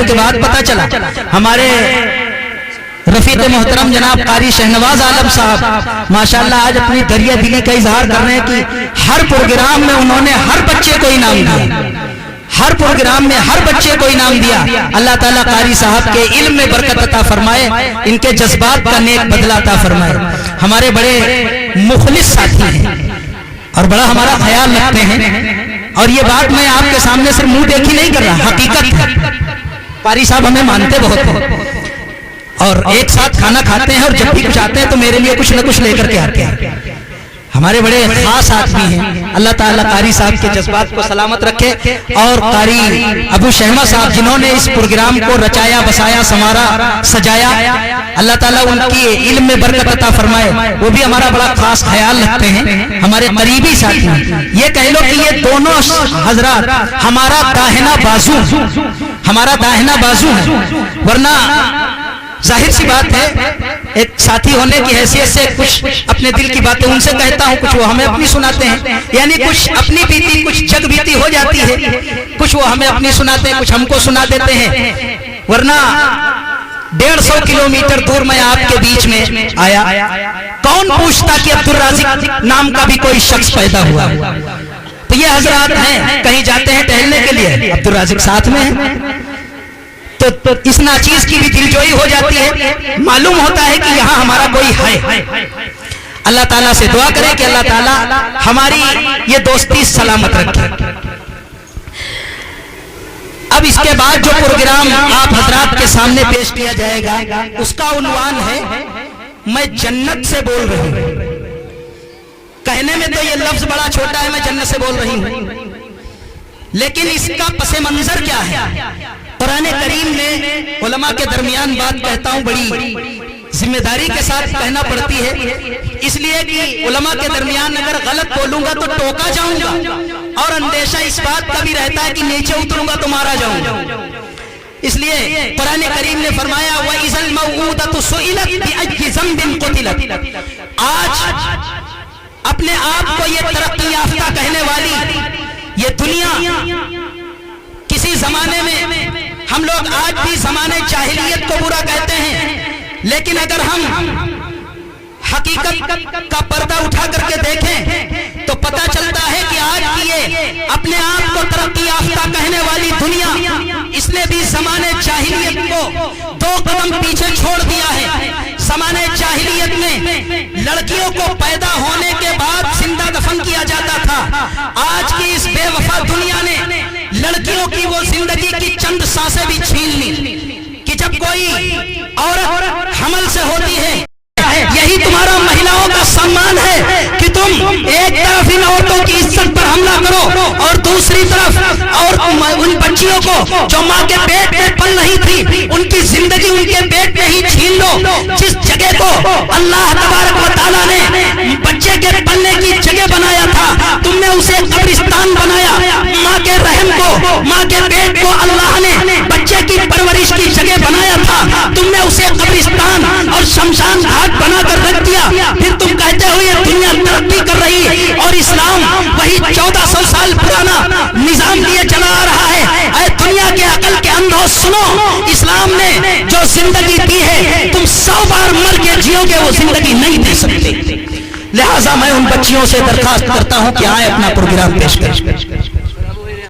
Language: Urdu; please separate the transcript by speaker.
Speaker 1: کے بعد پتہ چلا ہمارے رفیق محترم جناب قاری شہنواز عالم صاحب ماشاءاللہ آج اپنی دریا دلی کا اظہار کر رہے ہیں کہ ہر پروگرام میں انہوں نے ہر بچے کو انعام دیا، ہر پروگرام میں ہر بچے کو انعام دیا۔ اللہ تعالیٰ قاری صاحب کے علم میں برکت عطا فرمائے، ان کے جذبات کا نیک بدلہ عطا فرمائے۔ ہمارے بڑے مخلص ساتھی ہیں اور بڑا ہمارا خیال رکھتے ہیں، اور یہ بات میں آپ کے سامنے صرف منہ دیکھی نہیں کر رہا، حقیقت ہے۔ قاری صاحب ہمیں مانتے بہت ہیں اور ایک ساتھ کھانا کھاتے ہیں، اور جب بھی کچھ آتے ہیں تو میرے لیے کچھ نہ کچھ لے کر کے آتے ہیں۔ ہمارے بڑے خاص آدمی ہیں۔ اللہ تعالیٰ قاری صاحب کے جذبات کو سلامت رکھے، اور قاری ابو شہمہ صاحب جنہوں نے اس پروگرام کو رچایا بسایا سنوارا سجایا، اللہ تعالیٰ ان کی علم میں برکت عطا فرمائے، وہ بھی ہمارا بڑا خاص خیال رکھتے ہیں، ہمارے قریبی ساتھی ہیں۔ یہ کہہ لو کہ یہ دونوں حضرات ہمارا داہنا بازو ہے، ورنہ ظاہر سی بات ہے ایک ساتھی ہونے کی حیثیت سے کچھ اپنے دل کی باتیں ان سے کہتا ہوں، کچھ وہ ہمیں اپنی سناتے ہیں، یعنی کچھ اپنی بیتی کچھ جگ بیتی ہو جاتی ہے، کچھ وہ ہمیں اپنی سناتے ہیں، کچھ ہم کو سنا دیتے ہیں، ورنہ 150 کلومیٹر دور میں آپ کے بیچ میں آیا، کون پوچھتا کہ عبدالرازق نام کا بھی کوئی شخص پیدا ہوا؟ تو یہ حضرات ہیں، کہیں جاتے ہیں ٹہلنے کے لیے، عبدالرازق ساتھ میں ہے، تو اس ناچیز کی بھی دلجوئی ہو جاتی ہے، معلوم ہوتا ہے کہ یہاں ہمارا کوئی ہے۔ اللہ تعالیٰ سے دعا کریں کہ اللہ تعالیٰ ہماری یہ دوستی سلامت رکھے۔ اب اس کے بعد جو پروگرام آپ حضرات کے سامنے پیش کیا جائے گا اس کا عنوان ہے میں جنت سے بول رہی ہوں۔ کہنے میں تو یہ لفظ بڑا چھوٹا ہے، میں جنت سے بول رہی ہوں، لیکن اس کا پس منظر کیا ہے؟ قرآن کریم نے علماء کے درمیان بات کہتا ہوں بڑی ذمہ داری کے ساتھ کہنا پڑتی ہے، اس لیے کہ علماء کے درمیان اگر غلط بولوں گا تو ٹوکا جاؤں گا، اور اندیشہ اس بات کا بھی رہتا ہے کہ نیچے اتروں گا تو مارا جاؤں گا۔ اس لیے قرآن کریم نے فرمایا وَإِذَا الْمَوْءُودَةُ سُئِلَتْ بِأَيِّ ذَنبٍ قُتِلَتْ۔ آج اپنے آپ کو یہ ترقی یافتہ کہنے والی یہ دنیا، کسی زمانے میں ہم لوگ آج بھی زمانے جاہلیت کو برا کہتے ہیں، لیکن اگر ہم حقیقت کا پردہ اٹھا کر کے دیکھیں تو پتہ چلتا ہے کہ آج کی یہ اپنے آپ کو ترقی یافتہ کہنے والی دنیا، اس نے بھی زمانے جاہلیت کو 2 قدم پیچھے چھوڑ دیا ہے۔ زمانے جاہلیت میں لڑکیوں کو پیدا ہونے کے بعد زندہ دفن کیا جاتا تھا، آج کی اس بے وفا دنیا نے لڑکیوں کی وہ زندگی کی چند سانسیں بھی چھین لی کہ جب کوئی عورت حمل سے ہوتی ہے، یہی تمہارا مہیلاؤں کا سامان ہے کہ تم ایک طرف ان عورتوں کی عزت پر حملہ کرو اور دوسری طرف اور ان بچیوں کو جو ماں کے پیٹ میں پل رہی تھی ان کی زندگی ان کے پیٹ میں ہی چھین لو۔ جس جگہ کو اللہ تبارک و تعالیٰ نے بچے کے پلنے کی جگہ بنایا تھا، تم نے اسے قبرستان بنایا۔ ماں کے رحم کو، ماں کے پیٹ کو اللہ نے بچے کی پرورش کی جگہ بنایا تھا، تم نے اسے قبرستان اور شمشان گھاٹ بنا کر رکھ دیا۔ پھر تم کہتے ہو یہ دنیا ترقی کر رہی ہے اور اسلام وہی 1400 سال پرانا نظام لیے چلا آ رہا ہے۔ اے دنیا کے عقل کے اندھو سنو، اسلام نے جو زندگی دی ہے تم 100 بار مر کے جیو گے وہ زندگی نہیں دے سکتے۔ لہٰذا میں ان بچیوں سے درخواست کرتا ہوں کہ آئے اپنا پروگرام پیش کریں۔